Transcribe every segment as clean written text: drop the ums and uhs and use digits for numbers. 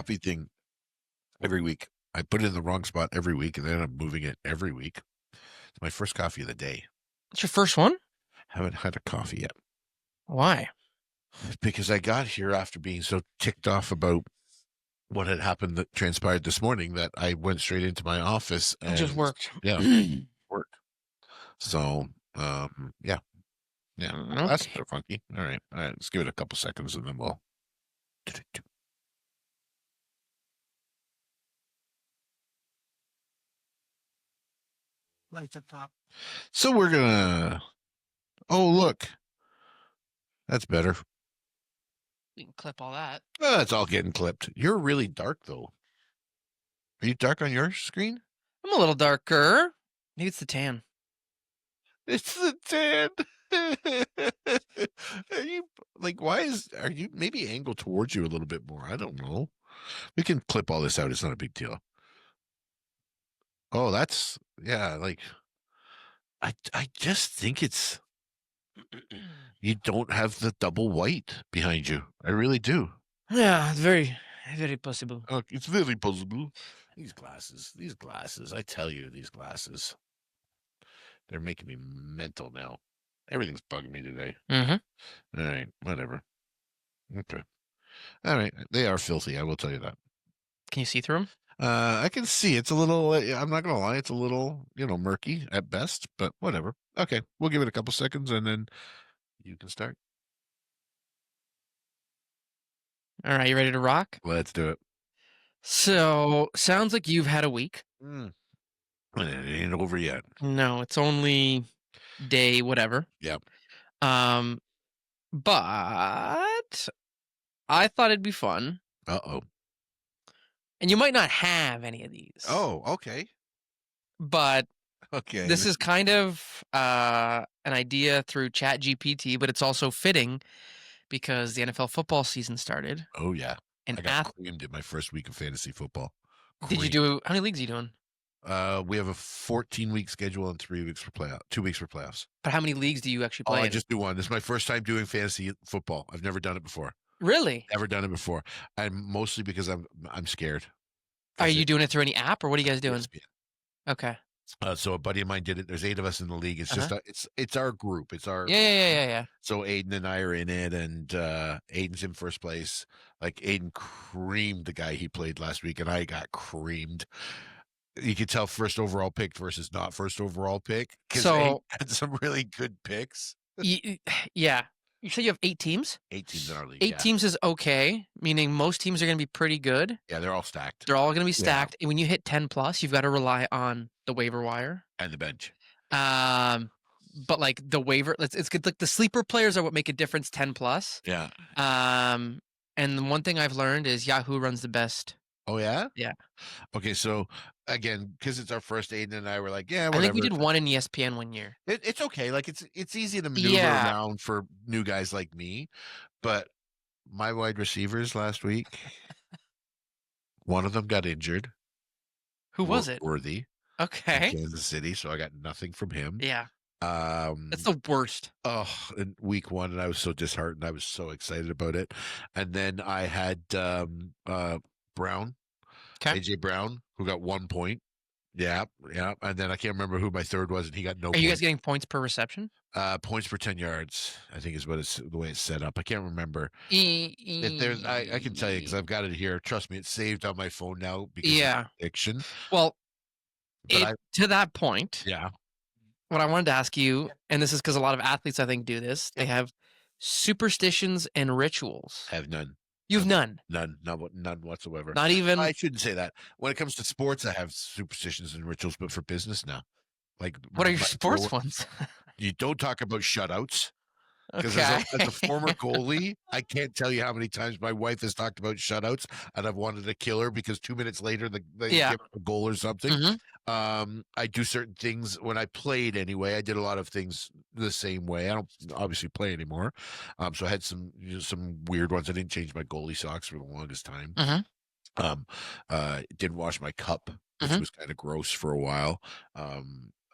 coffee thing every week. I put it in the wrong spot every week, and then I'm moving it every week. It's my first coffee of the day. It's your first one? Haven't had a coffee yet Why? because I got here after being so ticked off about what had happened that transpired this morning that I went straight into my office It just and worked. yeah, work. So, yeah, yeah. Well, that's Okay. so funky. All right, let's give it a couple seconds and then we'll. Lights at top. So we're gonna. Oh, look, that's better. We can clip all that. It's all getting clipped. You're really dark though. Are you dark on your screen? I'm a little darker. Maybe it's the tan. It's the tan. Are you like? Are you maybe angled towards you a little bit more? I don't know. We can clip all this out. It's not a big deal. Oh, that's yeah. Like I just think it's you don't have the double white behind you. I really do. Yeah, it's very, very possible. It's very possible. These glasses. I tell you, these glasses. They're making me mental now. Everything's bugging me today. Mm-hmm. All right, whatever. Okay. All right. They are filthy. I will tell you that. Can you see through them? I can see it's a little. I'm not gonna lie. It's a little, murky at best, but whatever. Okay, we'll give it a couple seconds and then you can start. All right, you ready to rock? Let's do it. So, sounds like you've had a week. Mm. It ain't over yet. No, it's only day whatever. Yep. Um, but I thought it'd be fun, Uh-oh. and you might not have any of these. Oh, okay. But Okay. this is kind of an idea through Chat GPT, but it's also fitting because the NFL football season started. Oh yeah. And I got creamed in my first week of fantasy football. did you Creamed. do how many leagues are you doing? We have a 14-week schedule and 2 weeks for playoffs. But how many leagues do you actually Oh, play I in? just do one. This is my first time doing fantasy football. I've never done it before. Really? Never done it before. And mostly because I'm scared. Are you doing it through any app or what are you guys doing? ESPN. Okay. So a buddy of mine did it. There's 8 of us in the league. It's Uh-huh. just it's our group. It's our Yeah. So Aiden and I are in it, and Aiden's in first place. Like Aiden creamed the guy he played last week, and I got creamed. You could tell first overall pick versus not first overall pick because Aiden So had some really good picks. yeah. You say you have 8 teams? 8 teams in our league. 8 Yeah. teams is okay, meaning most teams are going to be pretty good. Yeah, they're all stacked. They're all going to be stacked. And when you hit 10 plus, you've got to rely on the waiver wire and the bench. But like the waiver, it's good. Like the sleeper players are what make a difference 10 plus. Yeah. And the one thing I've learned is Yahoo runs the best. Oh yeah. Yeah. Okay, so again, because it's our first, Aiden and I were like, yeah, whatever. I think we did one in ESPN one year. It's okay. Like it's easy to maneuver around for new guys like me, but my wide receivers last week, one of them got injured. Who was it? Worthy. Okay. Kansas City, so I got nothing from him. Yeah. That's the worst. Oh, in week 1, and I was so disheartened. I was so excited about it. And then I had Brown, AJ Brown, who got 1 point. Yeah. And then I can't remember who my third was, and he got no. Are you guys getting points per reception? Points per 10 yards, I think is what it's the way it's set up. I can't remember. If there's, I can tell you because I've got it here. Trust me, it's saved on my phone now because of addiction. Well, to that point, what I wanted to ask you, and this is because a lot of athletes I think do this, they have superstitions and rituals. I have none. You have none? None whatsoever. Not even? I shouldn't say that. When it comes to sports, I have superstitions and rituals, but for business, no. Like, what are your sports ones? You don't talk about shutouts. Because as a former goalie, I can't tell you how many times my wife has talked about shutouts, and I've wanted to kill her because 2 minutes later they give a goal or something. I do certain things when I played anyway. I did a lot of things the same way. I don't obviously play anymore, so I had some weird ones. I didn't change my goalie socks for the longest time. Didn't wash my cup, which was kind of gross for a while.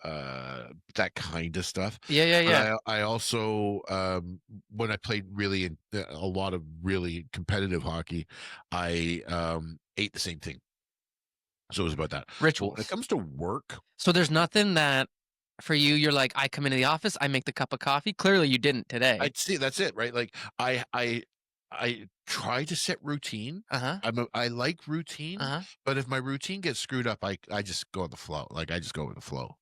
that kind of stuff. Yeah, yeah, But yeah. I also, when I played really in a lot of really competitive hockey, I ate the same thing. So it was about that. But when it Rituals. comes to work, So there's nothing that for you, you're like, I come into the office, I make the cup of coffee. Clearly you didn't today. I'd see that's it, right? Like I try to set routine. Uh-huh. I like routine, Uh-huh. but if my routine gets screwed up, I just go with the flow. Like I just go with the flow.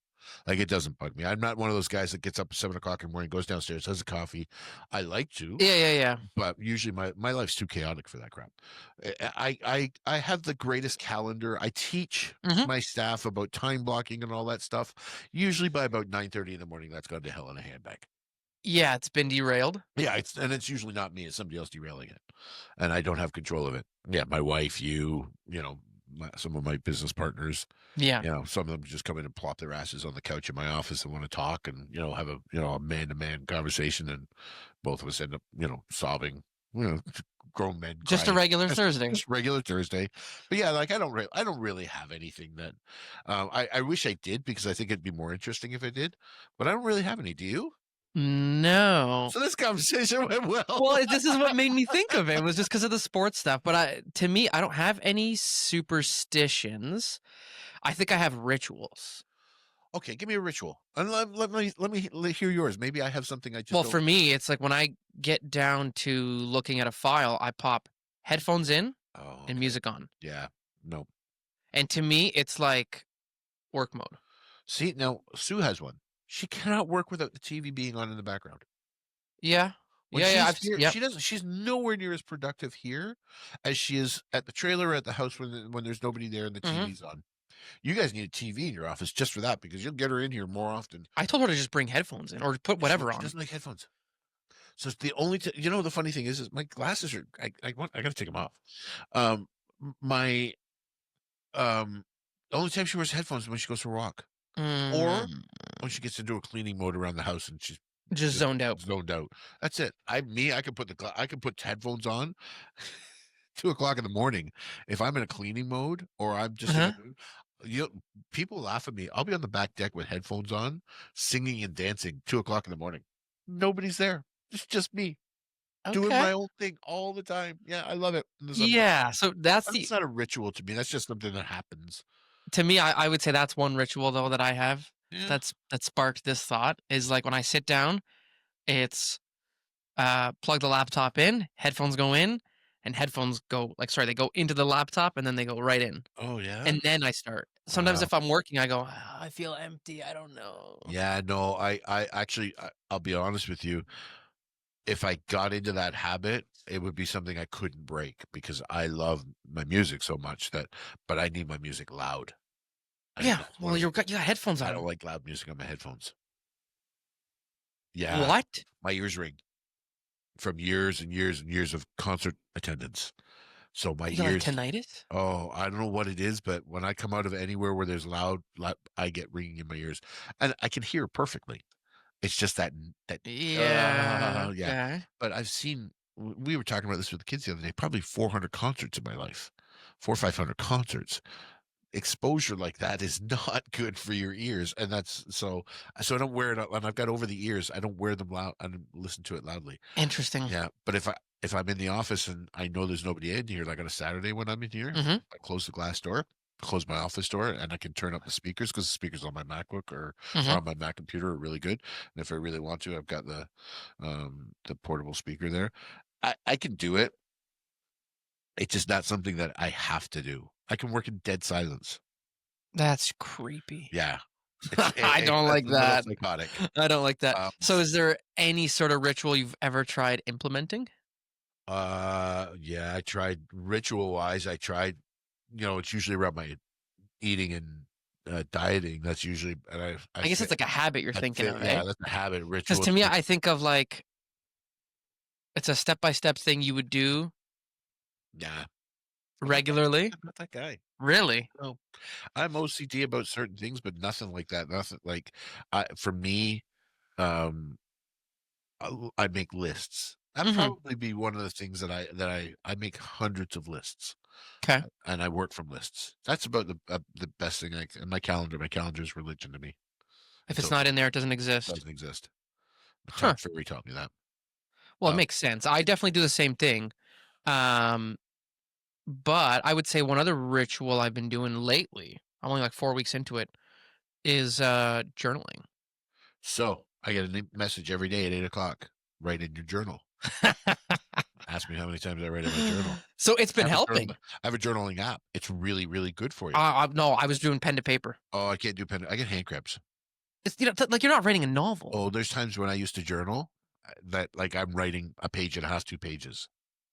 Like it doesn't bug me. I'm not one of those guys that gets up at 7 o'clock in the morning, goes downstairs, has a coffee. I like to, Yeah, yeah, yeah. but usually my life's too chaotic for that crap. I have the greatest calendar. I teach Mhm. my staff about time blocking and all that stuff. Usually by about 9:30 in the morning, that's gone to hell in a handbag. Yeah, it's been derailed. Yeah, it's usually not me, it's somebody else derailing it, and I don't have control of it. Yeah, my wife, some of my business partners, Yeah. some of them just come in and plop their asses on the couch in my office and wanna talk and, have a man-to-man conversation, and both of us end up, sobbing, you know, grown men Just a crying. regular Just Thursday. just regular Thursday. But yeah, like, I don't really have anything that, I wish I did because I think it'd be more interesting if I did, but I don't really have any. Do you? No. So this conversation went well. Well, this is what made me think of it, was just because of the sports stuff, but to me, I don't have any superstitions. I think I have rituals. Okay, give me a ritual, and let me hear yours. Maybe I have something I just Well, don't. for me, it's like when I get down to looking at a file, I pop headphones in Oh, and okay. music on. Yeah. No. And to me, it's like work mode. See, now Sue has one. She cannot work without the TV being on in the background. Yeah. When Yeah, yeah, she's here, yep. she's nowhere near as productive here as she is at the trailer or at the house when there's nobody there and the Mhm. TV's on. You guys need a TV in your office just for that because you'll get her in here more often. I told her to just bring headphones in or put whatever She on. doesn't like headphones. So it's the only the funny thing is my glasses are I got to take them off. My the only time she wears headphones is when she goes for a walk, or Mm, when she gets into a cleaning mode around the house and she's just just zoned out. zoned out. That's it. I can I can put headphones on 2 o'clock in the morning if I'm in a cleaning mode or I'm just in Uh-huh. a you know, people laugh at me. I'll be on the back deck with headphones on, singing and dancing 2 o'clock in the morning. Nobody's there. It's just me doing Okay. my own thing all the time. Yeah, I love it in the summertime. Yeah, so that's But the it's not a ritual to me. That's just something that happens. to me, I would say that's one ritual though that I have Yeah. that sparked this thought is like when I sit down, it's plug the laptop in, headphones go in, and headphones go like sorry, they go into the laptop and then they go right in. Oh yeah. And then I start. Sometimes Wow. if I'm working, I go, "Ah, I feel empty. I don't know." Yeah, no, I actually, I'll be honest with you. If I got into that habit, it would be something I couldn't break because I love my music so much but I need my music loud. Yeah, That's one well, of the you got headphones I don't on. like loud music on my headphones. Yeah, What? my ears ring from years and years and years of concert attendance. So my You got like ears, tinnitus? oh, I don't know what it is, but when I come out of anywhere where there's loud, I get ringing in my ears, and I can hear perfectly. It's just that Yeah. yeah. Okay. But I've seen we were talking about this with the kids the other day, probably 400 concerts in my life, 4 or 500 concerts. Exposure like that is not good for your ears, and so I don't wear it out, and I've got over the ears. I don't wear them loud. I don't listen to it loudly. Interesting. Yeah, but if I'm in the office and I know there's nobody in here, like on a Saturday when I'm in here, Mhm. I close the glass door, close my office door, and I can turn up the speakers because the speakers on my MacBook or Mhm. on my Mac computer are really good. And if I really want to, I've got the portable speaker there. I can do it. It's just not something that I have to do. I can work in dead silence. That's creepy. Yeah, I don't that's like a little that. psychotic. I don't like that. Um, So is there any sort of ritual you've ever tried implementing? yeah, I tried ritual wise. I tried, it's usually around my eating and dieting. That's usually, and I I guess fit, it's like a habit you're I thinking fit, of, eh? yeah, that's a habit. Because Ritual to is me, like, I think of like it's a step-by-step thing you would do nah, regularly. I'm not that guy. Really? No, I'm OCD about certain things, but nothing like that. Nothing like, for me, um, I make lists. That Mhm. probably be one of the things that I make hundreds of lists, 'Kay. and I work from lists. That's about the best thing. And my calendar is religion to me. If it's So not in there, it doesn't it exist. doesn't exist. The Huh. Tom Ferry taught me that. Well, it Uh, makes sense. I definitely do the same thing. Um, but I would say one other ritual I've been doing lately, I'm only like 4 weeks into it, is journaling. so I get a message every day at 8 o'clock. Write in your journal. Ask me how many times I write in my journal. So it's I been have a journal. helping. I have a journaling app. It's really, really good for you. No, I was doing pen to paper. Oh, I can't do pen. I get hand cramps. It's like you're not writing a novel. Oh, there's times when I used to journal that like I'm writing a page and a half, 2 pages.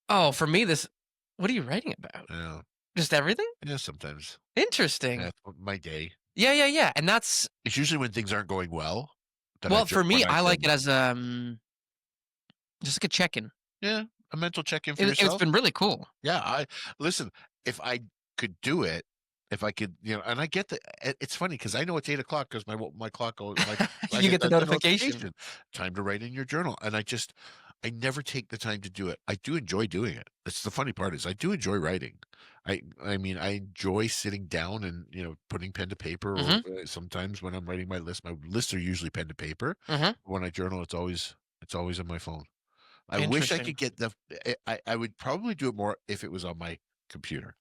Oh, for me, this. What are you writing about? Yeah, Just everything? yeah, sometimes. Yeah, Interesting. my day. Yeah, yeah, yeah. And that's It's usually when things aren't going well that well for me. when I I like it journal. as just like a check in. Yeah, a mental check-in for It's yourself. been really cool. Yeah, I listen, if I could do it, if I could, and I get it's funny because I know it's 8 o'clock because my clock goes like I You get get the the notification. notification. Time to write in your journal. And I never take the time to do it. I do enjoy doing it. That's the funny part is I do enjoy writing. I mean, I enjoy sitting down and, putting pen to paper or Mhm. sometimes when I'm writing my lists are usually pen to paper. Mhm. When I journal, it's always on my phone. I wish I Interesting. could get I would probably do it more if it was on my computer.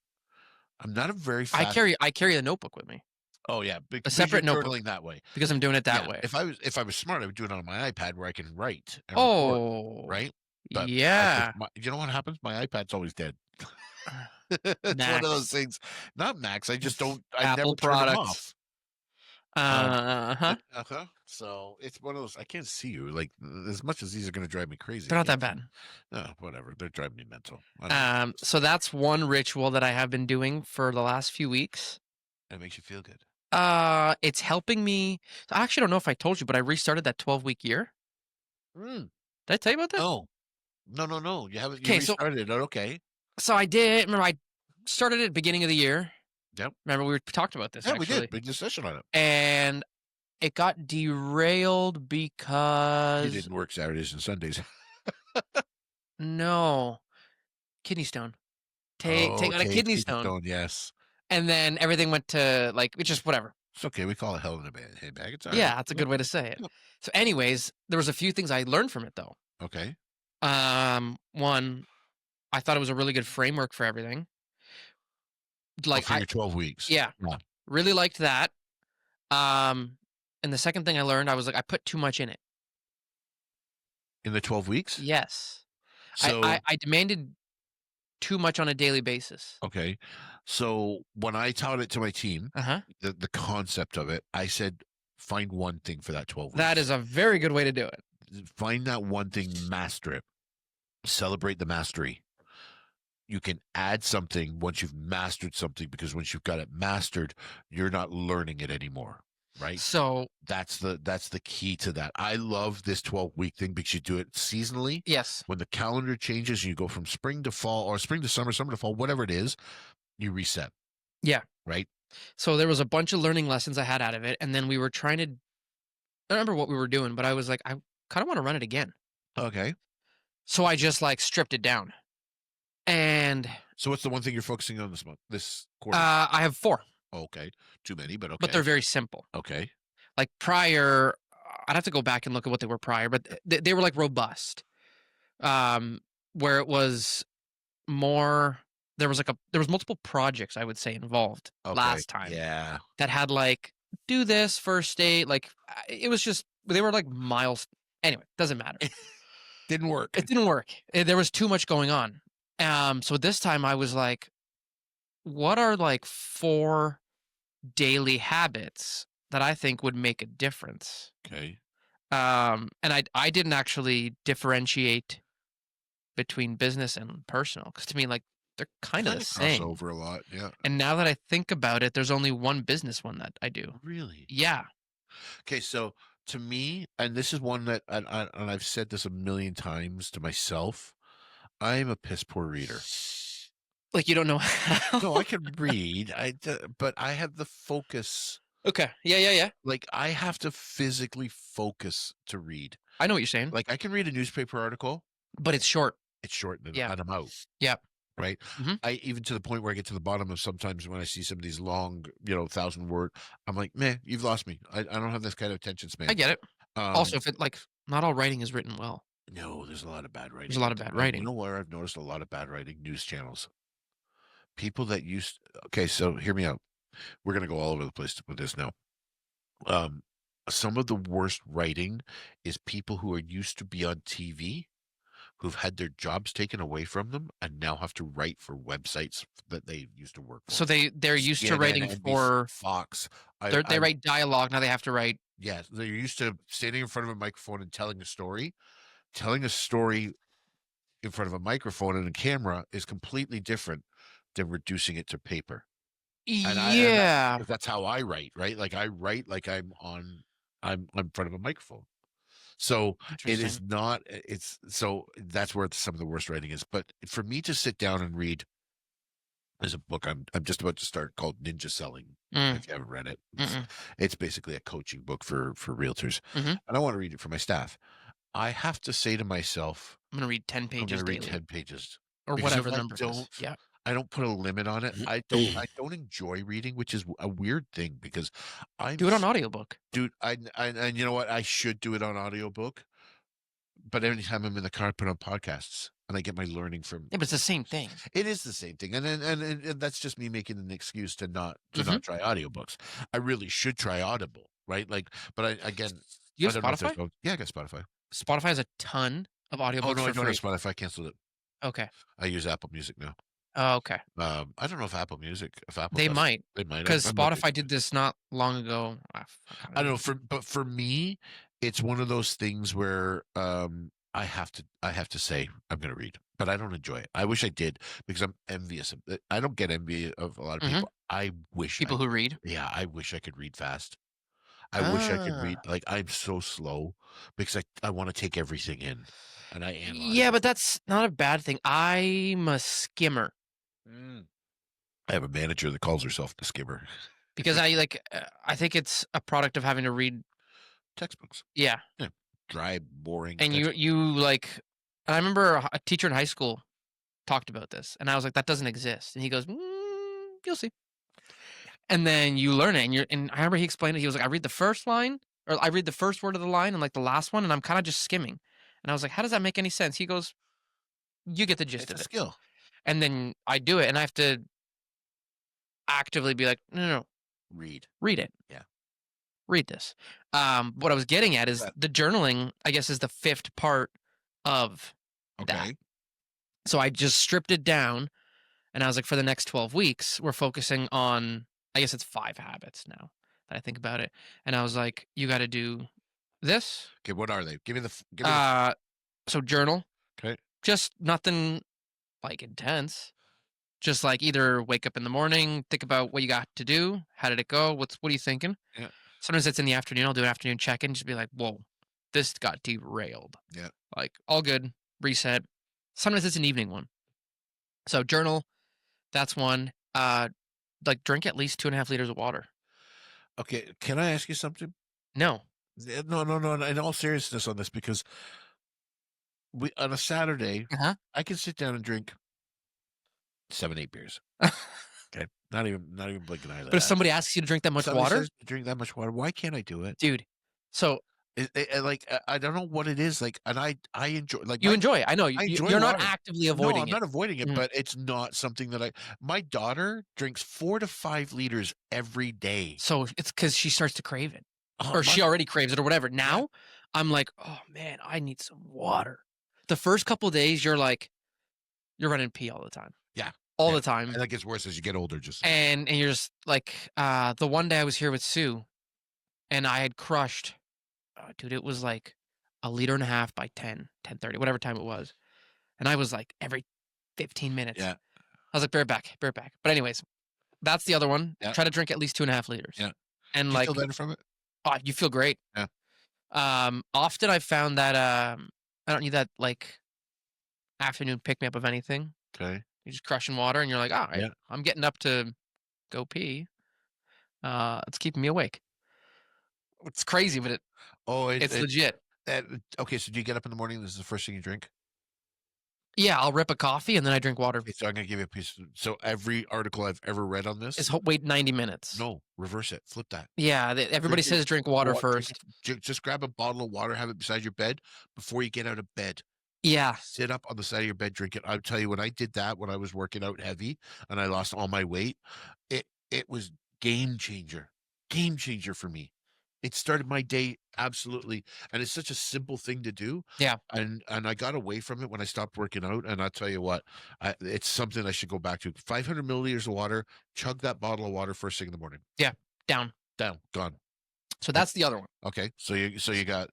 I'm not a very fast. I carry the notebook with me, Oh, yeah, a because you're separate notebook, journaling that way. because I'm doing it that Yeah, way. if I was smart, I would do it on my iPad where I can write and record, Oh, right? But I just yeah. you know what happens? My iPad's always dead. It's one of those Max. things. Not Max, I never Apple turn them products. off. Um, Uh-huh. so it's one of those I can't see you, like, as much as these are gonna drive me crazy, They're I not that can't see. bad. No, whatever, they're driving me mental. I don't know. So that's one ritual that I have been doing for the last few weeks. It makes you feel good. It's helping me. I actually don't know if I told you, but I restarted that 12-week year. Mm, Did I tell you about that? no. No, no, no, you Okay, so restarted it, oh, okay. I did. Remember, I started at beginning of the year. Yep. Remember, we talked about this Yeah, we did, actually, big discussion on it. and it got derailed You because didn't work Saturdays and Sundays. no kidney stone. Oh, Take out a okay, kidney kidney stone, stone, yes. and then everything went to like it's just whatever. It's okay, we call it hell in a handbag, it's alright. Yeah, that's a Yep, good way to say it. yep. So, anyways, there was a few things I learned from it though. Okay. One, I thought it was a really good framework for everything. Oh, Like for your 12 weeks. yeah, Yeah. really liked that. Um, and the second thing I learned, I was like, I put too much in it. In the 12 weeks? Yes, So I demanded too much on a daily basis. okay. So when I taught it to my team, Uh huh. the concept of it, I said, "Find one thing for that 12 That weeks. is a very good way to do it. Find that one thing, master it. Celebrate the mastery." You can add something once you've mastered something because once you've got it mastered, you're not learning it anymore, right? So That's the key to that. I love this 12-week thing because you do it seasonally. yes, When the calendar changes, you go from spring to fall or spring to summer, summer to fall, whatever it is, you reset, yeah. right? So there was a bunch of learning lessons I had out of it, and then we were trying to. I don't remember what we were doing, but I was like, I kind of want to run it again. Okay. So I just like stripped it down, and So what's the one thing you're focusing on this month, this quarter? I have four, Okay. Too many, but but okay. they're very simple. Okay. Like prior, I'd have to go back and look at what they were prior, but they were like robust. Um, where it was more there was multiple projects I would say involved Okay. last time Yeah. that had like do this first date, like it was just they were like miles. Anyway, doesn't matter. Didn't work. It didn't work. There was too much going on. So this time I was like, what are like four daily habits that I think would make a difference? Okay. And I didn't actually differentiate between business and personal because to me, like they're kind of the Kind of cross same. over a lot. Yeah. And now that I think about it, there's only one business one that I do. Really? Yeah. Okay. So to me, and this is one that, and I've said this a million times to myself, I am a piss poor reader. Like you don't know No, I how. can read. But I have the focus. Okay. Yeah, yeah, yeah. Like I have to physically focus to read. I know what you're saying, Like I can read a newspaper article. but it's short. It's short and Yeah. I'm out. Yeah. right? Mhm. I even to the point where I get to the bottom of sometimes when I see some of these long, 1,000 word, I'm like, "Meh, you've lost me. I don't have this kind of attention I span." get it. Also, Um, if it like, not all writing is written well. no, there's a lot of bad There's a writing lot out of bad there. And you writing. know where I've noticed a lot of bad writing? News channels. People that used Okay, so hear me out. We're gonna go all over the place with this now. Um, some of the worst writing is people who are used to be on TV, who've had their jobs taken away from them and now have to write for websites that they used to work So for. they're used to CNN, writing NBC, for Fox. they I'm write dialogue, now they have to write. Yeah, they're used to standing in front of a microphone and telling a story. Telling a story in front of a microphone and a camera is completely different than reducing it to paper. And that's Yeah. because that's how I write, right? Like I write like I'm in front of a microphone. So it is Interesting. not it's so that's where some of the worst writing is. But for me to sit down and read, there's a book I'm just about to start called Ninja Selling. Mm, If you haven't read it, mm-mm, it's basically a coaching book for realtors. mhm. And I want to read it for my staff. I have to say to myself, I'm gonna read 10 I'm going pages to read daily 10 pages or because whatever the number is. Yeah. I don't put a limit on it. I don't enjoy reading, which is a weird thing because I'm Do it on s- audiobook. dude, and you know what? I should do it on audiobook, but anytime I'm in the car, I put on podcasts and I get my learning from Yeah, but it's the same thing. it is the same thing. And that's just me making an excuse to Mhm. not try audiobooks. I really should try Audible, right? Like, but again, Do you I have don't know if there's Spotify? yeah, I got Spotify. Spotify has a ton of Oh audiobooks no, I for don't have free. Spotify. I canceled it. Okay. I use Apple Music now. Oh, okay. I don't know if Apple They does it. might, They might. because I'm looking. Spotify did this not long ago. Ah, fuck, how did I I don't know. do? For me, it's one of those things where I have to say I'm going to read, but I don't enjoy it. I wish I did because I'm envious. I don't get envy of a lot of Mhm. people. I wish I People who could. read. Yeah, I wish I could read fast. I wish I could read. Ah. Like I'm so slow because I want to take everything in and I analyze Yeah, it. but that's not a bad thing. I'm a skimmer Mm. I have a manager that calls herself the skimmer. because I like, I think it's a product of having to read. Textbooks. Yeah, Yeah, dry, boring and you textbooks. you like, and I remember a teacher in high school talked about this, and I was like, "That doesn't exist." And he goes, "You'll see." And then you learn it, and I remember he explained it. He was like, "I read the first line, or I read the first word of the line, and like the last one, and I'm kind of just skimming." And I was like, "How does that make any sense?" He goes, "You get the gist It's a of it." skill. And then I do it, and I have to actively be like, "No, no, no, Read. read it, Yeah. read this." What I was getting at is That the journaling. I guess is the fifth part of that. okay. So I just stripped it down, and I was like, for the next 12 weeks, we're focusing on. I guess it's 5 habits now that I think about it, and I was like, you got to do this. Okay, what are they? Give me the Uh, so journal, okay. just nothing like intense. Just like either wake up in the morning, think about what you got to do. How did it go? What are you thinking? Yeah, Sometimes it's in the afternoon. I'll do an afternoon check in, just be like, whoa, this got derailed. yeah. Like, all good, reset. Sometimes it's an evening one. So journal, that's one. Like drink at least 2.5 liters of water. Okay, can I ask you something? No. No, no, no, no, in all seriousness on this, because we on a Saturday, Uh I can sit down and drink 7, 8 beers. huh. Okay. Not even blink an But if eyelid. somebody asks you to drink that much Somebody water, says to drink that much water. Why can't I do it? dude. So Like I don't know what it is. Like, and I enjoy like you my enjoy it. I know I enjoy you're not water. actively No, avoiding I'm it. not avoiding it, Mhm. but it's not something that my daughter drinks 4 to 5 liters every day. So it's because she starts to crave it. Or My she already craves it or whatever. Yeah, Now, I'm like, "Oh, man, I need some water." The first couple days, you're like you're running pee all the time. yeah, All yeah. the time. And that gets worse as you get older, just saying. And you're just like, the one day I was here with Sue, and I had crushed, dude, it was like a liter and a half by 10:30, whatever time it was. And I was like, every 15 minutes. Yeah, I was like, be right back. But anyways, that's the other one. yeah, Try to drink at least 2.5 liters. yeah. And Do you feel like, better from it? oh, you feel great. Yeah. Often I found that I don't need that like afternoon pick me up of anything. Okay. You're just crushing water, and you're like, all right, Yeah. I'm getting up to go pee. It's keeping me awake. It's crazy, but Oh, it's legit. okay, so do you get up in the morning, this is the first thing you drink? Yeah, I'll rip a coffee and then I drink water. Okay, so I'm gonna give you a piece. So every article I've ever read on this, Wait 90 minutes. no, reverse it, flip that. Yeah, everybody says drink water first. Just grab a bottle of water, have it beside your bed before you get out of bed. Yeah. Sit up on the side of your bed, drink it. I'll tell you, when I did that, when I was working out heavy and I lost all my weight, it was game changer for me. It started my day absolutely, and it's such a simple thing to do. Yeah. And I got away from it when I stopped working out. And I'll tell you what, it's something I should go back to. 500 milliliters of water. Chug that bottle of water first thing in the morning. Yeah. Down. Gone. So that's the other one. Okay, so you got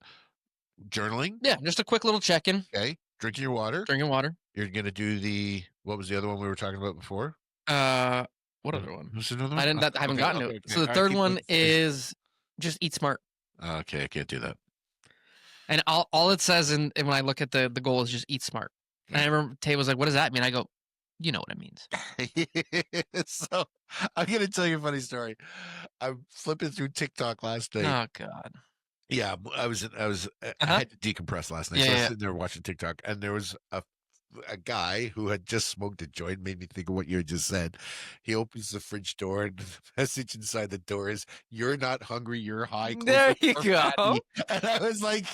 journaling. Yeah, just a quick little check-in. Okay, drinking your water. Drinking water. You're gonna do what was the other one we were talking about before? What other one? What's another one? I haven't gotten to it. Okay. So the third one is just eat smart. Okay, I can't do that. And all it says when I look at the goal is just eat smart. And I remember Tay was like, "What does that mean?" I go, "You know what it means." So I'm gonna tell you a funny story. I'm flipping through TikTok last night. Oh God. Yeah, I had to decompress last night, so I was sitting there watching TikTok, and there was a guy who had just smoked a joint. Made me think of what you had just said. He opens the fridge door, and the message inside the door is, "You're not hungry, you're high." There you go. Fatty. And I was like,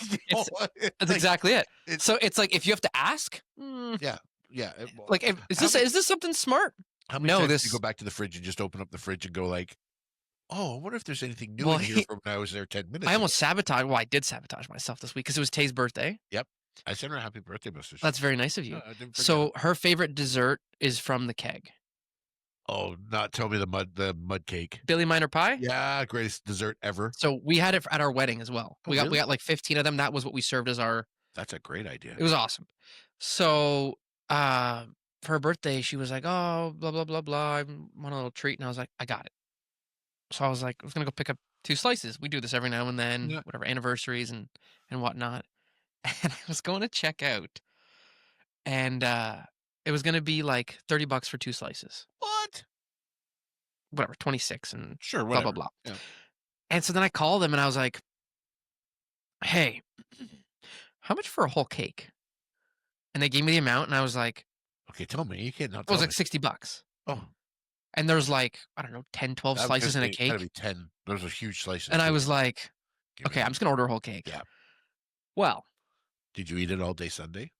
that's exactly it. So it's like, if you have to ask, yeah. Like, is this something smart? How many times do you go back to the fridge and just open up the fridge and go like, "Oh, I wonder if there's anything new in here from when I was there 10 minutes I ago." almost sabotaged. Well, I did sabotage myself this week because it was Tay's birthday. Yep. I sent her a happy birthday message. That's very nice of you. I didn't forget. So her favorite dessert is from the keg. Oh, not tell me the mud cake. Billy Miner pie? Yeah, greatest dessert ever. So we had it at our wedding as well. Oh, we really? got like 15 of them. That was what we served as our. That's a great idea. It was awesome. So for her birthday, she was like, "Oh, blah blah blah blah. I want a little treat," and I was like, "I got it." So I was gonna go pick up 2 slices. We do this every now and then, whatever, anniversaries and whatnot. And I was going to check out, and it was gonna be like $30 for 2 slices. What? Whatever, 26 and sure, blah whatever. blah blah. Yeah. And so then I called them and I was like, "Hey, how much for a whole cake?" And they gave me the amount, and I was like, Okay, tell me. You can't not it tell was me. like $60. Oh, And there's like, I don't know, 10, 12 slices in a cake. Gotta be 10. Those are huge slices. And I was like, Give me okay, that. I'm just gonna order a whole cake. Yeah. Well, Did you eat it all day Sunday?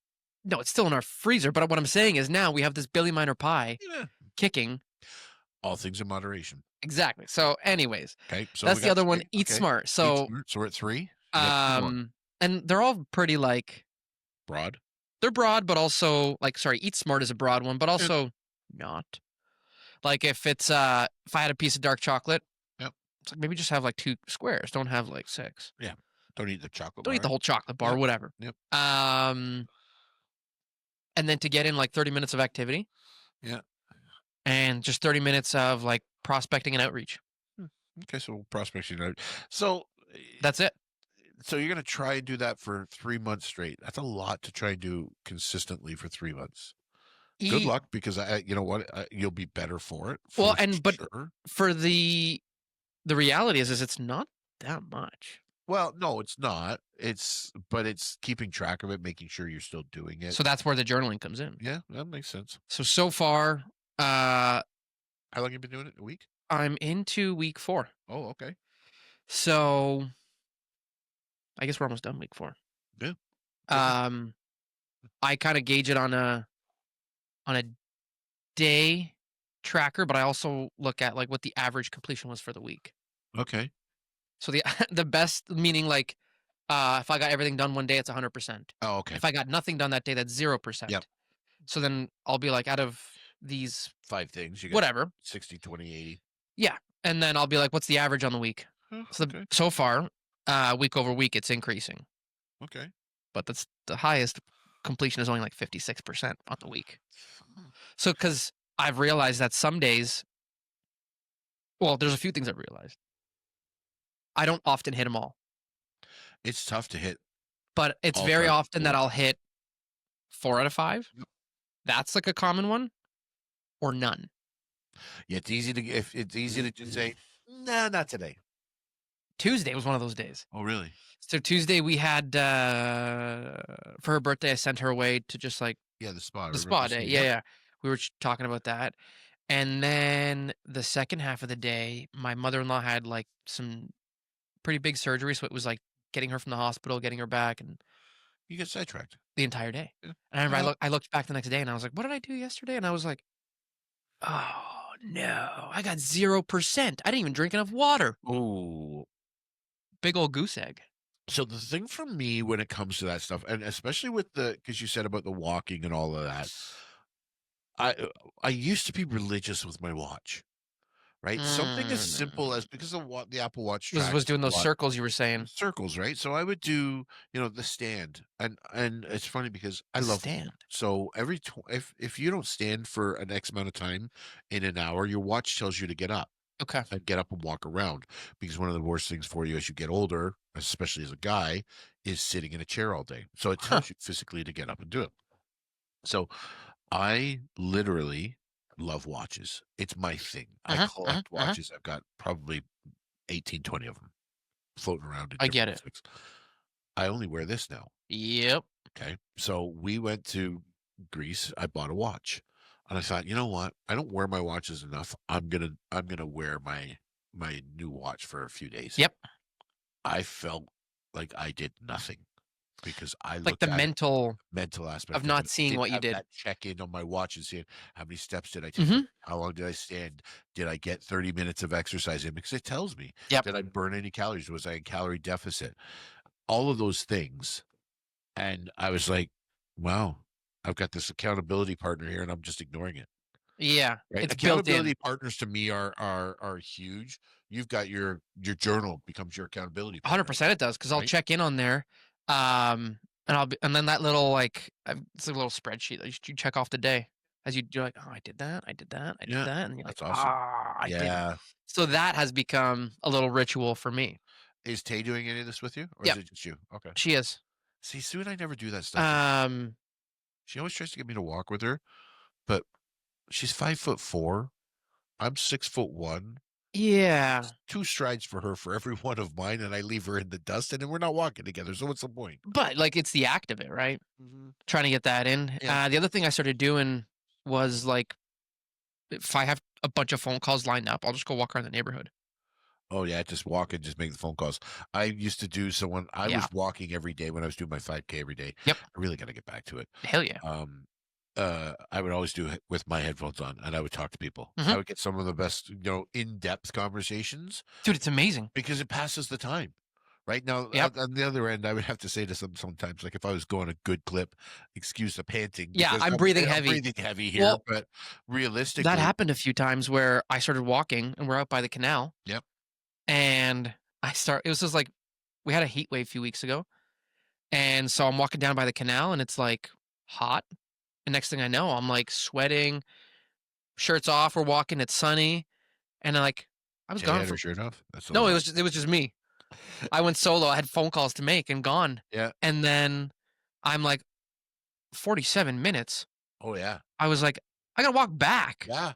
no, it's still in our freezer. But what I'm saying is, now we have this Billy Miner pie kicking. All things in moderation. Exactly. So, anyways, Okay, so that's the other one. three. Eat Okay. smart. So, Eat smart. So we're at 3. You got 2 more. and they're all pretty like Broad. they're broad, but also like, sorry, eat smart is a broad one, but also not. Like if it's if I had a piece of dark chocolate, Yep. It's like, maybe just have like 2 squares. Don't have like 6. Yeah. Don't eat the chocolate Don't eat the whole chocolate bar, whatever. Yep. And then to get in like 30 minutes of activity. Yeah. And just 30 minutes of like prospecting and outreach. Okay, so prospecting out. So that's it. So you're gonna try and do that for 3 months straight. That's a lot to try and do consistently for 3 months. Good luck, because you know what, you'll be better for it. But for the reality is it's not that much. Well, no, it's not. But it's keeping track of it, making sure you're still doing it. So that's where the journaling comes in. Yeah, that makes sense. So far, how long have you been doing it? A week? I'm into week 4. Oh, okay. So I guess we're almost done week 4. Yeah. I kind of gauge it on a day tracker, but I also look at like what the average completion was for the week. Okay. So the best, meaning like if I got everything done one day, it's 100%. Oh, okay. If I got nothing done that day, that's 0%. Yep. So then I'll be like, out of these 5 things, you got whatever 60, 20, 80. Yeah, and then I'll be like, what's the average on the week? So far, week over week, it's increasing. Okay. But that's the highest completion is only like 56% on the week. So because I've realized that some days, well, there's a few things I've realized. I don't often hit them all. It's tough to hit. But it's very often that I'll hit 4 out of 5. Yep. That's like a common one, or none. Yeah, it's easy to just say, nah, not today. Tuesday was one of those days. Oh, really? So Tuesday we had for her birthday, I sent her away to just like Yeah, the spa. the Remember spa the day. spa? Yeah, Yep. yeah. We were talking about that. And then the second half of the day, my mother-in-law had like some pretty big surgery. So it was like getting her from the hospital, getting her back, and You get sidetracked. the entire day. Yeah, And I that remember I happens. looked back the next day and I was like, what did I do yesterday? And I was like, oh no, I got 0%. I didn't even drink enough water. Oh, Big old goose egg. so the thing for me when it comes to that stuff, and especially with because you said about the walking and all of that, I I used to be religious with my watch, right? Something as simple Mm. as because the Apple Watch Was tracks doing a those lot circles you were saying. circles, right? So I would do, the stand, and it's funny because I The love stand. so if you don't stand for an X amount of time in an hour, your watch tells you to get up. Okay. And get up and walk around because one of the worst things for you as you get older, especially as a guy, is sitting in a chair all day. So it Huh. tells you physically to get up and do it. So I literally love watches. It's my thing. I Uh-huh. Uh-huh. collect Uh-huh. watches. I've got probably 18, 20 of them floating around in I get different it. things. I only wear this now. Yep. Okay. So we went to Greece. I bought a watch. And I thought, you know what? I don't wear my watches enough. I'm gonna wear my new watch for a few days. Yep. I felt like I did nothing because I Like the looked at it mental mental of aspect of not it. seeing Didn't what you have did. that check-in on my watch and seeing how many steps did I take Mhm. today? How long did I stand? Did I get 30 minutes of exercise in? Because it tells me. Yep. Did I burn any calories? Was I in calorie deficit? All of those things. And I was like, wow, I've got this accountability partner here and I'm just ignoring it. Yeah. Right? It's built in. Accountability partners to me are huge. You've got your journal becomes your accountability partner, 100% it does, because 'cause I'll right? check in on there, and then that little, like, it's a little spreadsheet that you check off the day as you're like, "Oh, I did that, I did that, I did Yeah, that," and you're like, that's awesome. "Ah, I didn't." Yeah. So that has become a little ritual for me. Is Tay doing any of this with you, or is Yep, it just you? Okay. she is. See, Sue and I never do that stuff. Um, She always tries to get me to walk with her, but she's 5'4". I'm 6'1". yeah, 2 strides for her for every one of mine, and I leave her in the dust, and then we're not walking together, so what's the point? but, like, it's the act of it, right? Mhm. Trying to get that in. Yeah. The other thing I started doing was, like, if I have a bunch of phone calls lined up, I'll just go walk around the neighborhood. Oh, yeah, just walk and just make the phone calls. I used to do so when I Yeah. was walking every day when I was doing my 5K every day. Yep. I really gotta get back to it. Hell yeah. Um, I would always do it with my headphones on, and I would talk to people. Mhm. I would get some of the best, in-depth conversations Dude, it's amazing. because it passes the time. Right now, Yep. on the other end, I would have to say to sometimes, like if I was going a good clip, excuse the panting Yeah, because I'm I'm, breathing I'm heavy. breathing heavy here, Well, but that realistically, happened a few times where I started walking and we're out by the canal yep. and it was just like we had a heat wave a few weeks ago. And so I'm walking down by the canal and it's like hot. And next thing I know, I'm like sweating, shirts off, we're walking, it's sunny. And I was Tay gone had her for shirt off. That's a no, lie. it was just me. I went solo. I had phone calls to make and gone. Yeah. And then I'm like 47 minutes. Oh yeah. I was like, I gotta walk back. Yeah.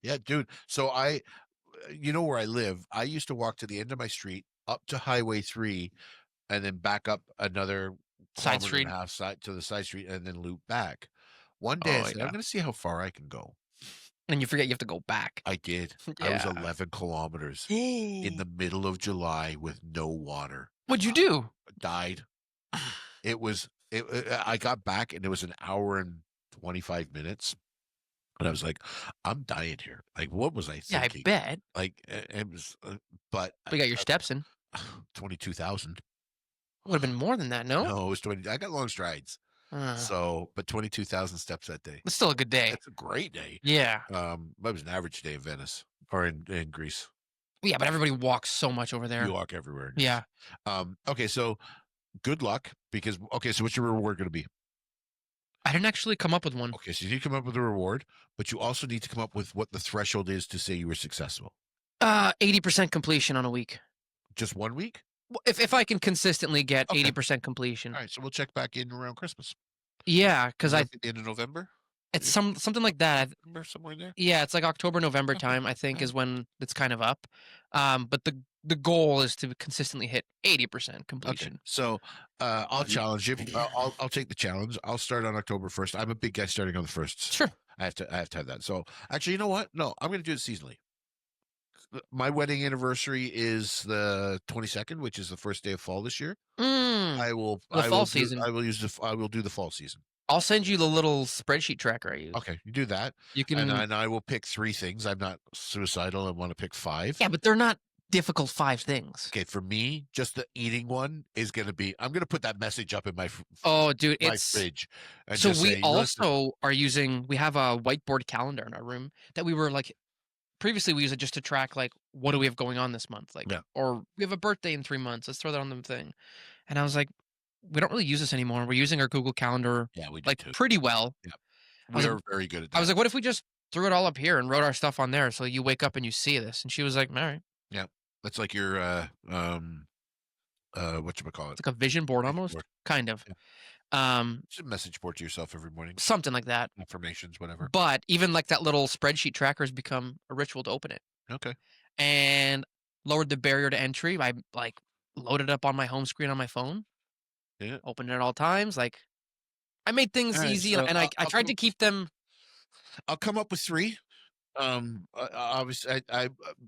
Yeah, dude. So where I live, I used to walk to the end of my street, up to Highway 3, and then back up another Side kilometer and a street. half side to the side street and then loop back. One day I Oh said, I'm yeah. gonna see how far I can go. And you forget you have to go back. I did. I was Yeah. 11 kilometers in the middle of July with no water. What'd you do? Died. I got back and it was an hour and 25 minutes. And I was like, I'm dying here. Like, what was I Yeah, I thinking? bet. Like, it was, but We got your steps in. 22,000. Would have been more than that, no? No, it was 20. I got long strides. Uh, So, but 22,000 steps that day. it's still a good day. That's a great day. Yeah. That was an average day in Venice or in Greece. Yeah, but everybody walks so much over You there. walk everywhere in Greece. Yeah. Okay, so good luck because okay, so what's your reward going to be? I didn't actually come up with one. Okay, so you need to come up with a reward, but you also need to come up with what the threshold is to say you were successful. 80% completion on a week. Just 1 week? If I can consistently get Okay. 80% completion. All right, so we'll check back in around Christmas. Yeah, because At the end of November? it's something like that. Somewhere in there? Yeah, it's like October, November Okay. time, I think, Alright. is when it's kind of up. But the goal is to consistently hit 80% Okay, completion. so I'll challenge you. I'll take the challenge. I'll start on October 1st. I'm a big guy starting on the first. Sure. I have to have that. So actually, you know what? No, I'm going to do it seasonally. My wedding anniversary is the 22nd, which is the first day of fall this year. Mm, I will. the I will fall do. season. I will use the. I will do the fall season. I'll send you the little spreadsheet tracker I use. Okay, you do that, You and can, then I will pick 3 things. I'm not suicidal. I want to pick 5. yeah, but they're not difficult 5 things. Okay, for me, just the eating one is going to be. I'm going to put that message up in Oh, dude, my it's fridge, and so just we say, "Listen." also are using we have a whiteboard calendar in our room that we were like previously we use it just to track like what do we have going on this month, like Yeah, or we have a birthday in 3 months, let's throw that on the thing. And I was like, we don't really use this anymore. We're using our Google Calendar yeah, we do like too. pretty well. Yeah, I was we like, are very good at I was that. like, what if we just threw it all up here and wrote our stuff on there so you wake up and you see this? And she was like, all right. Yeah, that's like your whatchamacallit? It's like a vision board Vision almost, board. kind of. Yeah, Um, just a message board to yourself every morning. something like that. Affirmations, whatever. But even like that little spreadsheet tracker has become a ritual to open it. Okay. And lowered the barrier to entry. I like loaded up on my home screen on my phone, Yeah. opened it at all times. Like I made All things right. easy So and I tried to keep them. I'll come up with 3. Obviously,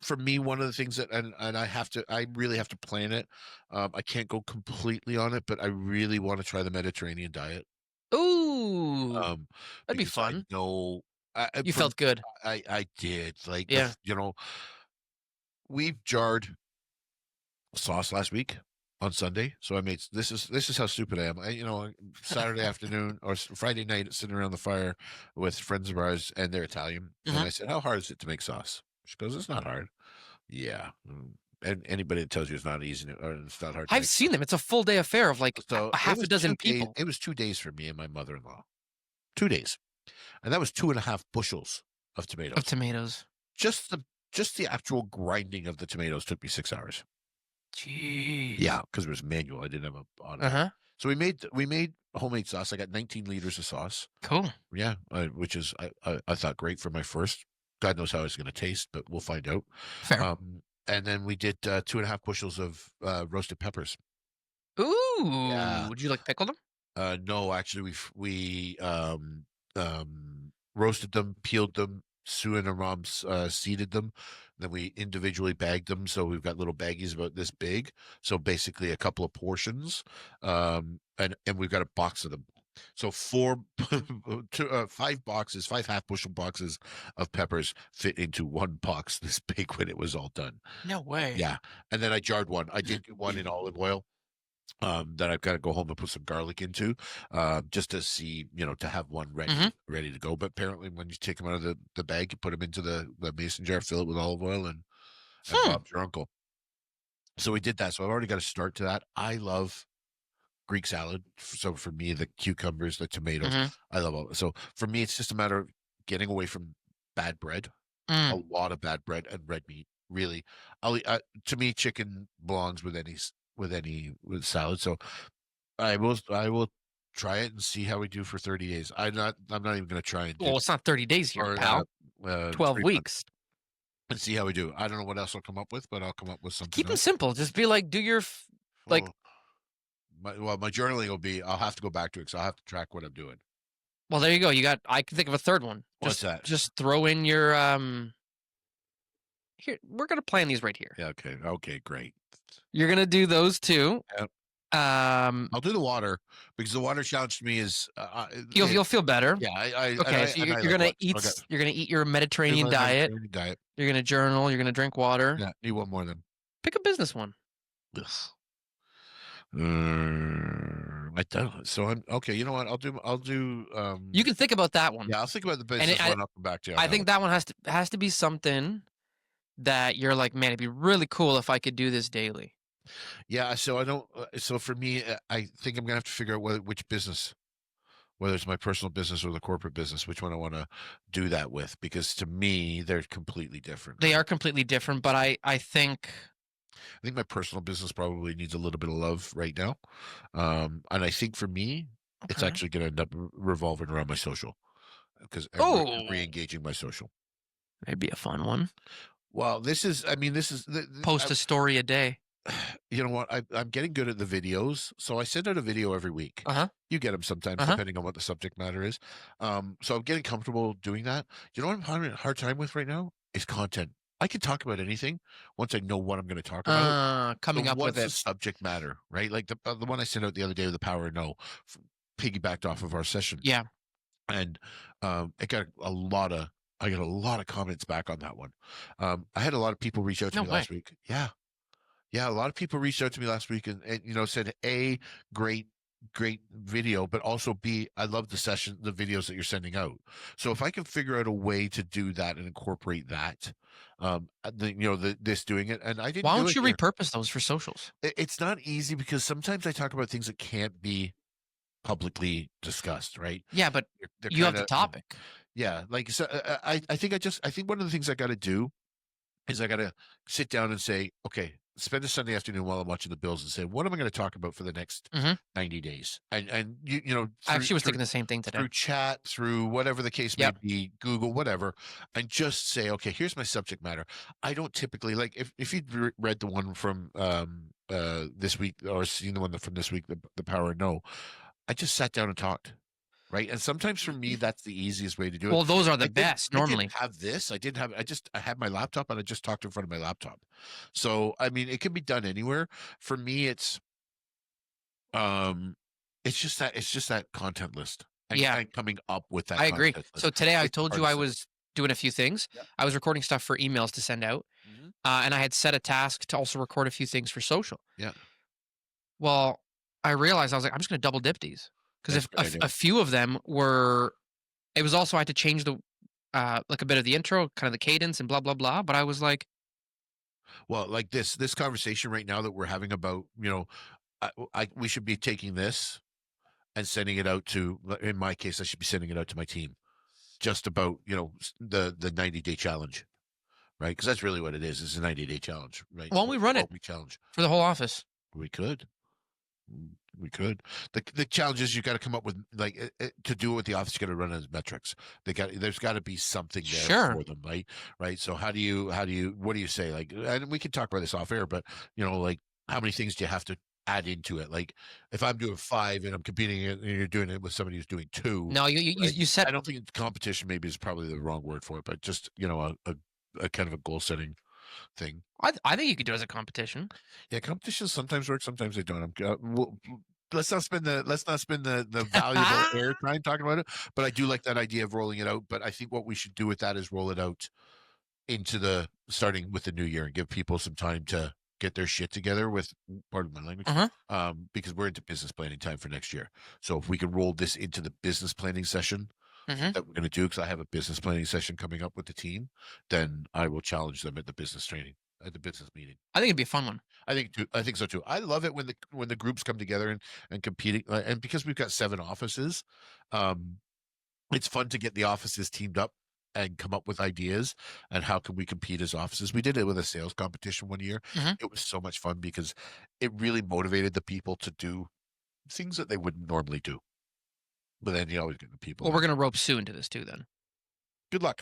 for me, one of the things that, and I really have to plan it. I can't go completely on it, but I really want to try the Mediterranean diet. Ooh, Um, that'd be because I fun. know, You from felt good. I did like Yeah. we jarred sauce last week on Sunday. So I made this is how stupid I am. Saturday afternoon or Friday night, sitting around the fire with friends of ours, and they're Italian. And Hmm. I said, "How hard is it to make sauce?" She goes, "It's not hard." Yeah. And anybody that tells you it's not easy or it's not hard to I've make seen sauce. them. It's a full day affair of like So a half a dozen 2 days. people It was 2 days for me and my mother-in-law. 2 days, and that was 2.5 bushels of of tomatoes. tomatoes. Just the actual grinding of the tomatoes took me 6 hours. Jeez. Yeah, because it was manual. I didn't have a Uh automatic. huh. So we made homemade sauce. I got 19 liters of sauce. Cool. Yeah, which is I thought great for my first. God knows how it's going to taste, but we'll find out. Fair. And then we did 2.5 bushels of roasted peppers. Ooh. Yeah. Would you like pickle them? No, actually, we roasted them, peeled them. Sue and her mom seeded them. Then we individually bagged them, so we've got little baggies about this big. So basically, a couple of portions, and we've got a box of them. So 5 boxes, 5 half-bushel boxes of peppers fit into one box this big when it was all done. No way. Yeah, and then I jarred one. I did one in olive oil that I've got to go home and put some garlic into, just to see, to have one Hmm. ready to go. But apparently, when you take them out of the bag, you put them into the mason jar, fill it with olive oil, and Hmm. Bob's your uncle. So we did that. So I've already got a start to that. I love Greek salad. So for me, the cucumbers, the tomatoes, Hmm. I love all. So for me, it's just a matter of getting away from bad bread, a Mm. lot of bad bread and red meat. Really, to me, chicken belongs with with salad. So I will try it and see how we do for 30 days. I'm not even gonna try and do Well, it's not 30 days here, or pal. 12 3 months weeks. and see how we do. I don't know what else I'll come up with, but I'll come up with something Keep them else. simple. Just be like, do your like. Oh, my journaling will be. I'll have to go back to it because I'll have to track what I'm doing. Well, there you go. You got. I can think of a third one. What's that? Just throw in your. Here, we're gonna plan these right here. Yeah. Okay. Okay. Great. You're gonna do those two. Yep. Um, I'll do the water because the water challenge to me is. you'll feel better. Yeah. I Okay, so and I you're like gonna water. eat. Okay. You're gonna eat your Do Mediterranean my diet. Mediterranean diet. You're gonna journal. You're gonna drink water. Yeah. Need one more then. Pick a business one. Ugh. I don't. So I'm okay. You know what? I'll do. You can think about that one. Yeah, I'll think about the And business one. I'll come back to you on I that one. think that one has to be something that you're like, man, it'd be really cool if I could do this daily. Yeah. So I don't. So for me, I think I'm gonna have to figure out which business, whether it's my personal business or the corporate business, which one I want to do that with, because to me, they're completely different. They Right? are completely different, but I think I think my personal business probably needs a little bit of love right now, and I think for me, it's okay. actually gonna end up revolving around my social because Oh, re-engaging my social. maybe a fun one. Well, this is, I mean, this is, Post a story a day. you know what? I'm getting good at the videos. So I send out a video every week. Uh-huh. You get them sometimes, Uh-huh. depending on what the subject matter is. So I'm getting comfortable doing that. You know what I'm having a hard time with right now? Is content. I can talk about anything once I know what I'm going to talk about. So Coming up with what's the it. subject matter, right? Like the one I sent out the other day with the power of no, piggybacked off of our session, Yeah. and it got a lot of I got a lot of comments back on that one. I had a lot of people reach out to No me way. last week. Yeah, yeah, a lot of people reached out to me last week and said, A, great video, but also B, I love the videos that you're sending out. So if I can figure out a way to do that and incorporate that, this doing it, and I didn't Why do don't it you here. repurpose those for socials? It's not easy because sometimes I talk about things that can't be publicly discussed, right? Yeah, but They're you have kind the of, topic. yeah, like so. I think one of the things I got to do is I got to sit down and say, okay, spend a Sunday afternoon while I'm watching the Bills and say, what am I going to talk about for the next Mhm. 90 days? And I actually was thinking the same thing today. through chat, through whatever the case may Yep. be, Google, whatever, and just say, okay, here's my subject matter. I don't typically like if you'd read the one from this week or seen the one from this week, the power of no, I just sat down and talked. Right. And sometimes for me, that's the easiest way to do it. Well, those are I the didn't best I didn't normally. have this. I had my laptop and I just talked in front of my laptop. So I mean it can be done anywhere. For me, um it's just that content list Yeah, and coming up with that I agree. content list. So today I It's the told you I hardest thing. was doing a few things. Yeah. I was recording stuff for emails to send out, Hmm. and I had set a task to also record a few things for social. Yeah. Well, I realized I was like, I'm just gonna double dip these because That's if a good idea. a few of them were, it was also I had to change the like a bit of the intro, kind of the cadence and blah blah blah. But I was like, Well, like this conversation right now that we're having about, we should be taking this and sending it out to, in my case, I should be sending it out to my team just about, the 90-day challenge, right? Because that's really what it is. It's a 90-day challenge, right? why don't we run it 12-week challenge. for the whole office? We could. We could. The challenge is you got to come up with like to do it with the office. You got to run as metrics. There's got to be something there Sure. for them, right? Right. So what do you say? Like, and we can talk about this off air, but like how many things do you have to add into it? Like, if I'm doing 5 and I'm competing and you're doing it with somebody who's doing 2, No, right? you set. I don't think competition maybe is probably the wrong word for it, but just a kind of a goal setting thing. I think you could do it as a competition. Yeah, competitions sometimes work, sometimes they don't. Let's not spend the valuable airtime talking about it. But I do like that idea of rolling it out. But I think what we should do with that is roll it out into the starting with the new year and give people some time to get their shit together with, pardon my language, Uh-huh. because we're into business planning time for next year. So if we can roll this into the business planning session Hmm. that we're going to do, because I have a business planning session coming up with the team, then I will challenge them at the business training at the business meeting. I think it'd be a fun one. I think so too. I love it when the groups come together and competing, and because we've got 7 offices, um, it's fun to get the offices teamed up and come up with ideas and how can we compete as offices. We did it with a sales competition one year. Hmm. It was so much fun because it really motivated the people to do things that they wouldn't normally do. But then you always get the people Well, we're that, gonna rope Sue into this too, then. good luck.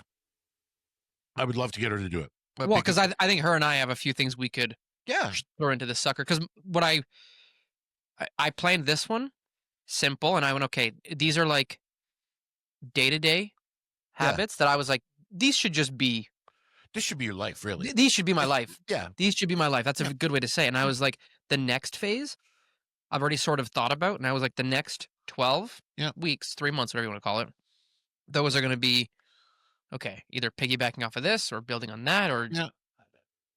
I would love to get her to do it, but Well, because because I think her and I have a few things we could yeah, throw into this sucker. Because what I planned this one simple, and I went, okay, these are like day to day yeah, habits that I was like, these should just be this should be your life, really. these should be my This- life. yeah, These should be my life. That's yeah, a good way to say it. And I yeah, was like, the next phase I've already sort of thought about, and I was like, the next 12 yeah, weeks, 3 months, whatever you want to call it, those are going to be okay. Either piggybacking off of this, or building on that, or yeah.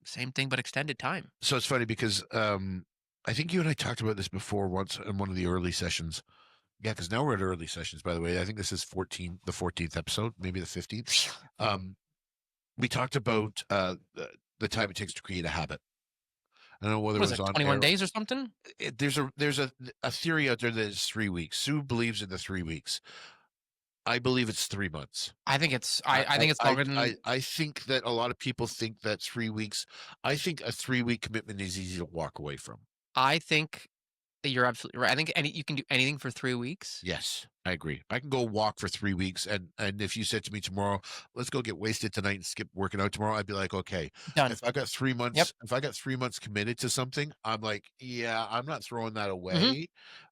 same thing but extended time. So it's funny because I think you and I talked about this before once in one of the early sessions. Yeah, because now we're at early sessions, by the way. I think this is the 14th episode, maybe the 15th. Um, we talked about the time it takes to create a habit. I don't know whether What it is was it, on 21 air. days or something? There's a theory out there that it's 3 weeks. Sue believes in the 3 weeks. I believe it's 3 months. I think it's longer than I think that a lot of people think that 3 weeks. I think a 3 week commitment is easy to walk away from. I think You're absolutely right. I think you can do anything for 3 weeks. Yes, I agree. I can go walk for 3 weeks, and if you said to me tomorrow, "Let's go get wasted tonight and skip working out tomorrow," I'd be like, "Okay." Done. Yep. If I got 3 months committed to something, I'm like, "Yeah, I'm not throwing that Mhm. away."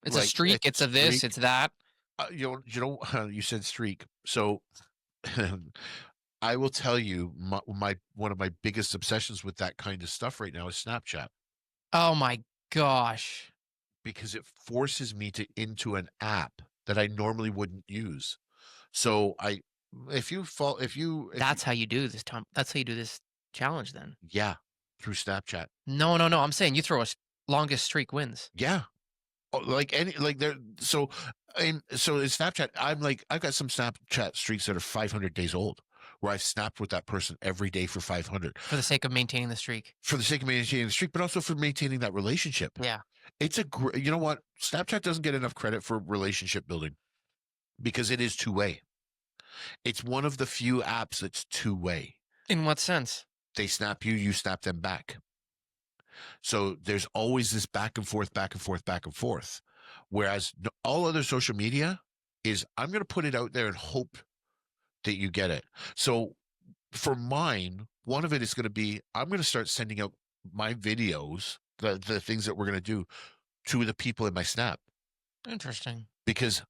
It's a Like, streak, it's a it's a this, streak. it's that. You said streak. So, I will tell you my one of my biggest obsessions with that kind of stuff right now is Snapchat, Oh my gosh. because it forces me to into an app that I normally wouldn't use. So I if you fall if you That's how you do this, Tom. That's how you do this challenge then. yeah, through Snapchat. No, no, no, I'm saying you throw a longest streak wins. Yeah. Oh, like any like there so in Snapchat, I've got some Snapchat streaks that are 500 days old, where I've snapped with that person every day for 500 For the sake of maintaining the streak. for the sake of maintaining the streak, but also for maintaining that relationship. Yeah. It's a great, you know what? Snapchat doesn't get enough credit for relationship building because it is two-way. It's one of the few apps that's two-way. In what sense? They snap you, you snap them back. So there's always this back and forth, back and forth, back and forth. Whereas all other social media is I'm going to put it out there and hope that you get it. So for mine, one of it is going to be I'm going to start sending out my videos, the things that we're going to do to the people in my Snap, Interesting. because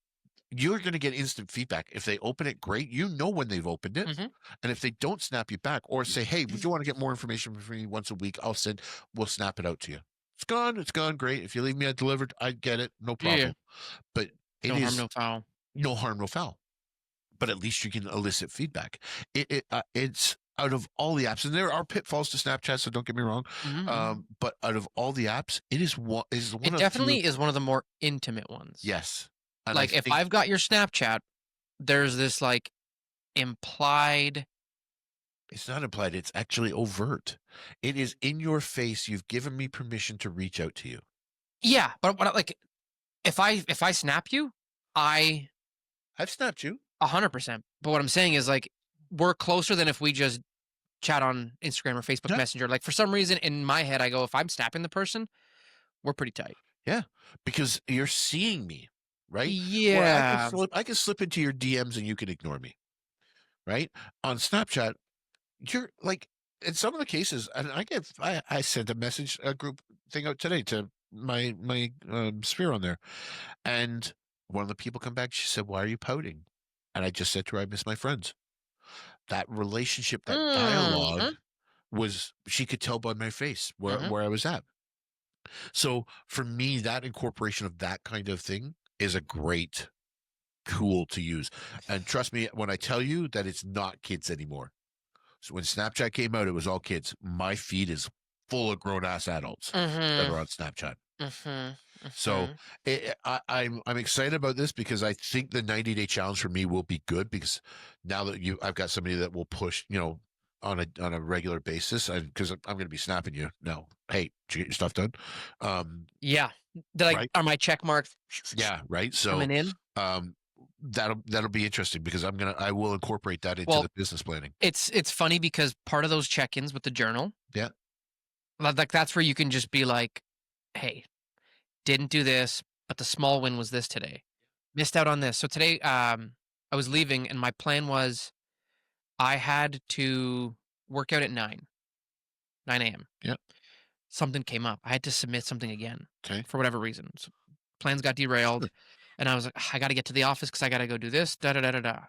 you're going to get instant feedback. If they open it, great. You know when they've opened it. Mhm. And if they don't snap you back or say, hey, would you want to get more information from me once a week? We'll snap it out to you. It's gone. Great. If you leave me a delivered, I get it. No Yeah, yeah. problem. But it No harm, is no foul. no harm, no foul. But at least you can elicit feedback. It's out of all the apps, and there are pitfalls to Snapchat, so don't get me wrong. Mhm, mhm. But out of all the apps, it is one It of the few. definitely is one of the more intimate ones. Yes. And I Like, if think I've got your Snapchat, there's this, like, implied. it's not implied, it's actually overt. It is in your face. You've given me permission to reach out to you. Yeah, but like, if I snap you, I I've snapped you. 100%. But what I'm saying is, like, we're closer than if we just chat on Instagram or Facebook Yeah. Messenger. Like, for some reason, in my head, I go, if I'm snapping the person, we're pretty tight. Yeah. Because you're seeing me, right? Where Yeah. I can slip into your DMs and you can ignore me, right? On Snapchat, you're like, in some of the cases, and I sent a message, a group thing out today to my sphere on there, and one of the people come back. She said, "Why are you pouting?" And I just said to her, "I miss my friends." That relationship, that dialogue Mhm, was she could tell by my face mhm. where I was at. So for me, that incorporation of that kind of thing is a great tool to use. And trust me when I tell you that it's not kids anymore. So when Snapchat came out, it was all kids. My feed is full of grown ass adults that Mhm, are on Snapchat. mhm, So mhm. I'm excited about this because I think the 90-day challenge for me will be good because now that I've got somebody that will push, on a regular basis, and because I'm going to be snapping you now. Hey, did you get your stuff done? Yeah. Right? Are my check marks Yeah, right. So coming in? um, that'll be interesting because I will incorporate that into Well, the business planning. it's funny because part of those check-ins with the journal, Yeah, like, that's where you can just be like, "Hey, didn't do this, but the small win was this today. Missed out on this." So today, I was leaving and my plan was I had to work out at 9 AM. yeah. Something came up. I had to submit something again Okay. for whatever reason. So plans got derailed, Sure. and I was like, "I gotta get to the office because I gotta go do this, da da da da da."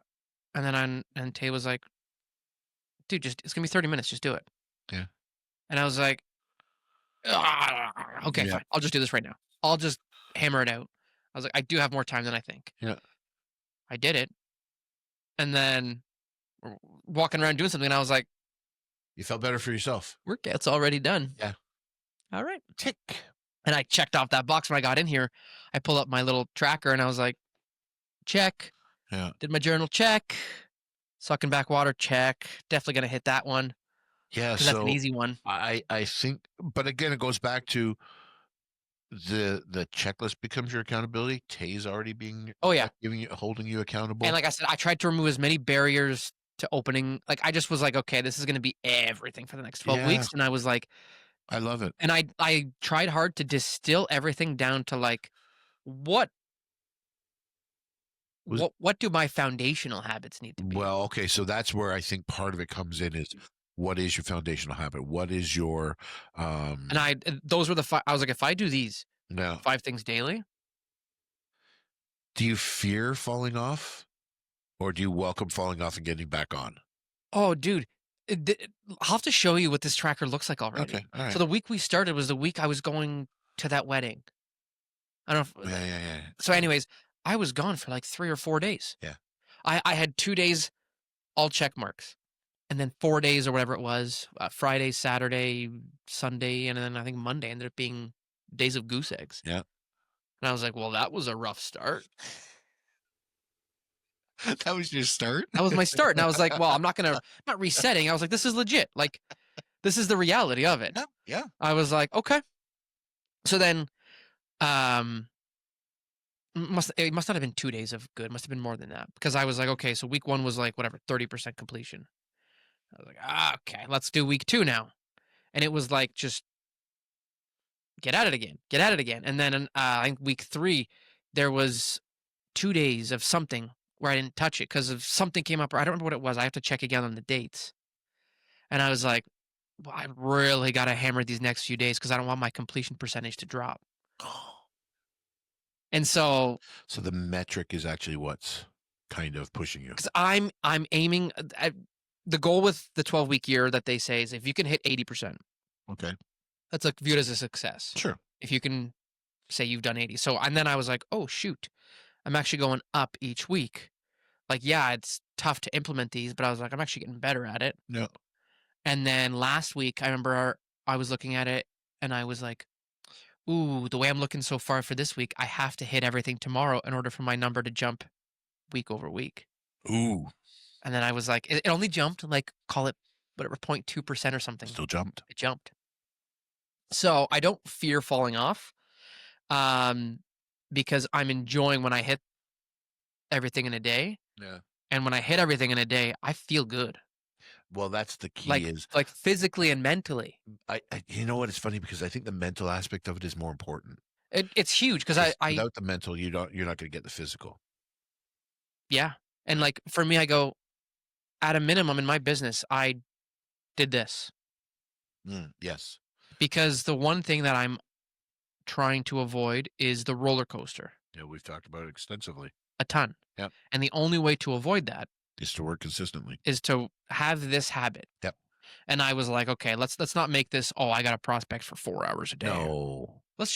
And then and Tay was like, "Dude, just it's gonna be 30 minutes, just do it." Yeah. And I was like, "Okay, Yeah. fine. I'll just do this right now. I'll just hammer it out." I was like, "I do have more time than I think." Yeah. I did it, and then walking around doing something, and I was like, You felt better for yourself. "Workout's already done. Yeah. All right." Tick. And I checked off that box when I got in here. I pulled up my little tracker, and I was like, "Check." Yeah. Did my journal, check. Sucking back water, check. Definitely gonna hit that one Yeah. because that's an So easy one. I think, but again, it goes back to the checklist becomes your accountability. Tay's already being Oh, yeah. holding you And accountable. like I said, I tried to remove as many barriers to opening. Like, I just was like, "Okay, this is gonna be everything for the next 12 Yeah. weeks." And I was like, I love it. And I tried hard to distill everything down to, like, what Was what do my foundational habits need to be? Well, okay, so that's where I think part of it comes in is what is your foundational habit? What is your And those were I was like, if I do these now 5 things daily. do you fear falling off or do you welcome falling off and getting back on? Oh, dude, I'll have to show you what this tracker looks like Okay, already. all So right. the week we started was the week I was going to that wedding. I don't know if Yeah, yeah, yeah. so anyways, I was gone for, like, 3 or 4 days. Yeah. I had 2 days all check marks, and then 4 days or whatever it was, Friday, Saturday, Sunday, and then I think Monday ended up being days of goose eggs. Yeah. And I was like, "Well, that was a rough start." That was your start? That was my start, and I was like, "Well, not resetting." I was like, "This is legit, like, this is the reality of it." Yeah, yeah. I was like, "Okay." So then, um, it must not have been 2 days of good, must have been more than that, because I was like, "Okay," so week 1 was, like, whatever, 30% completion. I was like, "Ah, okay, let's do week 2 now." And it was like, just get at it again. And then, I think week 3, there was 2 days of something where I didn't touch it because of something came up, or I don't remember what it was. I have to check again on the dates. And I was like, "Well, I really gotta hammer these next few days because I don't want my completion percentage to drop." And so, So the metric is actually what's kind of pushing you. because I'm aiming, the goal with the 12-week year that they say is if you can hit 80%, Okay. that's, like, viewed as a success. Sure. If you can say you've done 80. So, and then I was like, "Oh, shoot. I'm actually going up each week." Like, yeah, it's tough to implement these, but I was like, I'm actually getting better at it. Yeah. And then last week, I remember I was looking at it and I was like, ooh, the way I'm looking so far for this week, I have to hit everything tomorrow in order for my number to jump week over week. Ooh, And then I was like, it only jumped, like, call it whatever, 0.2% or something. still jumped. It jumped. So I don't fear falling off, um, because I'm enjoying when I hit everything in a day. Yeah. And when I hit everything in a day, I feel good. Well, that's the key Like is like physically and mentally. you know what? It's funny because I think the mental aspect of it is more important. It's huge because 'Cause I without the mental, you're not gonna get the physical. yeah. And, Right. like, for me, I go, at a minimum in my business, I did this Yes. because the one thing that I'm trying to avoid is the roller coaster Yeah, we've talked about it extensively. a ton. Yep. And the only way to avoid that Is to work consistently. is to have this habit. Yep. And I was like, "Okay, let's not make this, oh, I got to prospect for 4 hours a day. No. Let's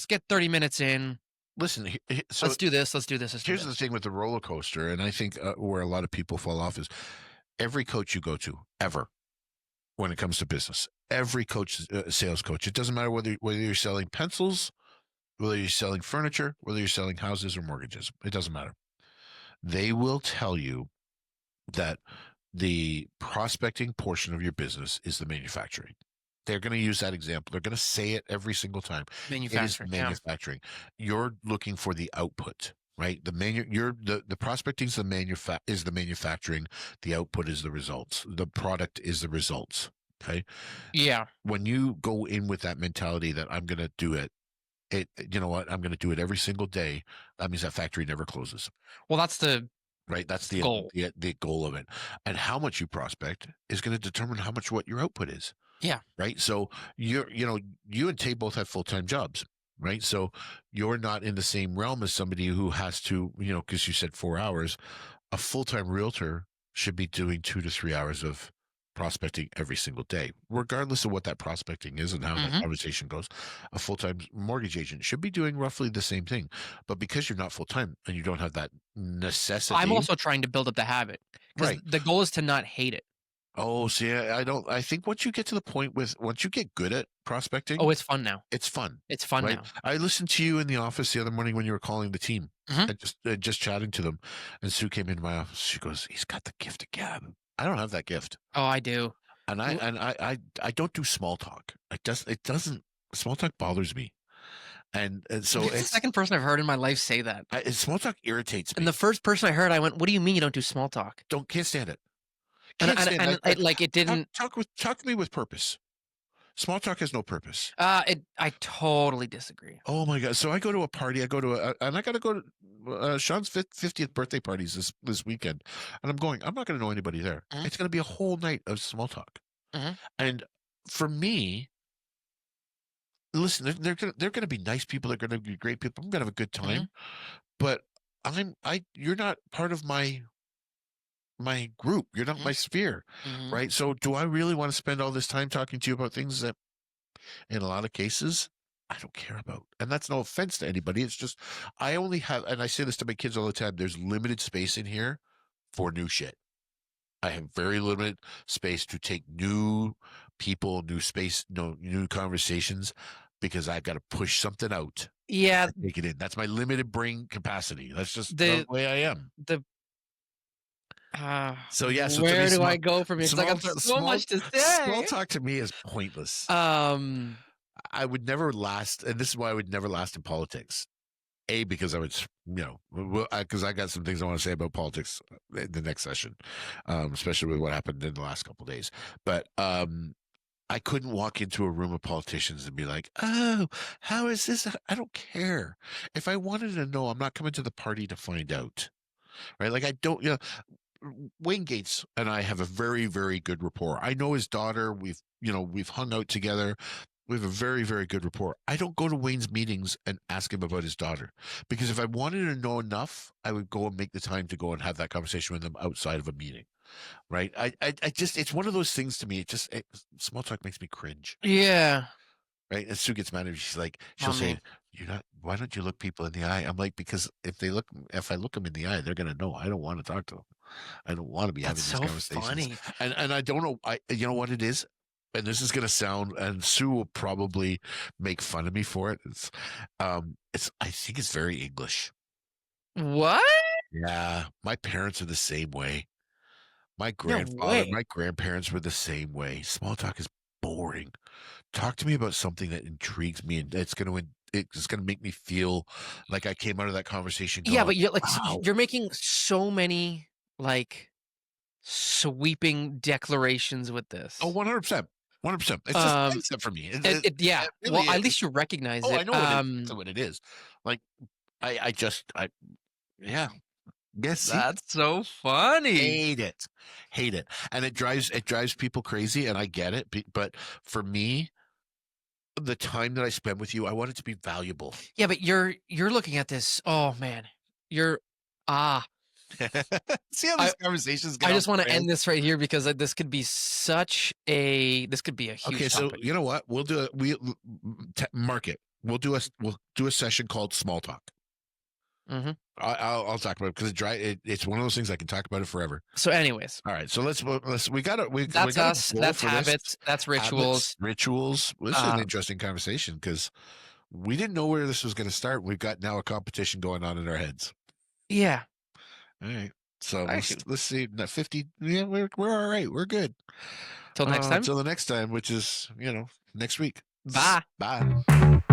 get 30 minutes in. Listen, so Let's do this. Let's do this. Let's do here's the this." thing with the roller coaster, and I think where a lot of people fall off is every coach you go to ever when it comes to business, every coach, sales coach, it doesn't matter whether you're selling pencils, whether you're selling furniture, whether you're selling houses or mortgages, it doesn't matter. They will tell you that the prospecting portion of your business is the manufacturing. They're going to use that example. They're going to say it every single time. It is Manufacturing. Yeah. manufacturing. You're looking for the output, right? The prospecting is is the manufacturing. The output is the results. The product is the results. Okay. Yeah. When you go in with that mentality that I'm going to do it, you know what? I'm going to do it every single day. That means that factory never closes. Well, that's the Right. That's the goal. the goal of it. And how much you prospect is going to determine how much what your output is. Yeah. Right. So you and Tay both have full-time jobs. Right. So you're not in the same realm as somebody who has to, because you said 4 hours, a full-time realtor should be doing 2 to 3 hours of prospecting every single day, regardless of what that prospecting is and how that Mhm. conversation goes. A full-time mortgage agent should be doing roughly the same thing. But because you're not full-time and you don't have that I'm necessity, also trying to build up the habit because right. the goal is to not hate it. Oh, see, I don't, I think once you get to the point once you get good at prospecting, Oh, it's fun now. it's fun, It's fun right? now. I listened to you in the office the other morning when you were calling the team Mhm. and just chatting to them. And Sue came into my office. She goes, "He's got the gift again." I don't have that gift, Oh, I do. and W I don't do small talk. It doesn't small talk bothers me, and so It's the second person I've heard in my life say that. small talk irritates And me. the first person I heard, I went, "What do you mean you don't do small talk?" Can't stand it. And Can't stand it. it, like, it didn't. Talk to me with purpose. Small talk has no purpose. I totally disagree. Oh my God. So I go to a party, and I got to go to Sean's 50th birthday parties this weekend. And I'm not going to know anybody there. Mhm. It's going to be a whole night of small talk. Mhm. And for me, listen, they're going to be nice people. They're going to be great people. I'm going to have a good time. Mhm. But you're not part of my group. You're not Mhm. my sphere, Mhm. right? So do I really want to spend all this time talking to you about things that in a lot of cases I don't care about? And that's no offense to anybody. It's just I only have, and I say this to my kids all the time, there's limited space in here for new shit. I have very limited space to take new people, new space, no new conversations, because I've got to push something out Yeah, and take it in. That's my limited brain capacity. That's just the the way I am. the So yeah, so to me, where do I go from here? Because I got so much to small say. talk to me is pointless. Um, I would never last, and this is why I would never last in politics. A, because I would, because I got some things I want to say about politics in the next session, especially with what happened in the last couple of days. But I couldn't walk into a room of politicians and be like, "Oh, how is this?" I don't care. If I wanted to know, I'm not coming to the party to find out, right? Like I don't, Wayne Gates and I have a very, very good rapport. I know his daughter. We've hung out together. We have a very, very good rapport. I don't go to Wayne's meetings and ask him about his daughter, because if I wanted to know enough, I would go and make the time to go and have that conversation with him outside of a meeting. Right. I just, it's one of those things to me. Small talk makes me cringe. yeah. Right. And Sue gets mad at me. She'll Oh say, man, why don't you look people in the eye? I'm like, because if I look them in the eye, they're going to know I don't want to talk to them. I don't want to be that's having these so conversations. funny. And I don't know. You know what it is? And this is going to sound, and Sue will probably make fun of me for it. I think it's very English. What? Yeah. My parents are the same way. No way. My grandparents were the same way. Small talk is boring. Talk to me about something that intrigues me, and it's gonna make me feel like I came out of that conversation Yeah, going, but you're like "Wow." you're making so many like sweeping declarations with Oh, this. 100%. 100%. It's just Um, mindset for me. yeah. It Well, really at is. least you recognize Oh, it. I know what it exactly what it is. Like, I yeah. Yes, see? That's so funny. Hate it. Hate it. And it drives people crazy, and I get it, but for me, the time that I spend with you, I want it to be valuable. Yeah, but you're looking at this. Oh man, you're ah. See how I these conversations get I off just want the to rails? end this right here because this could be a Okay, huge so topic. you know what? We'll do it. Mark it. We'll do a session called small talk. Hmm. I'll talk about it because it's one of those things I can talk about it forever. So, anyways, All right, so let's we got we that's got a us. goal That's for this. habits. That's Habits, rituals. rituals. Well, this is an Uh, interesting conversation because we didn't know where this was going to start. We've got now a competition going on in our heads. yeah. All right, so Actually, let's see. 50. Yeah, we're all right. We're good. till next time. Until the next time, which is next week. Bye. Bye.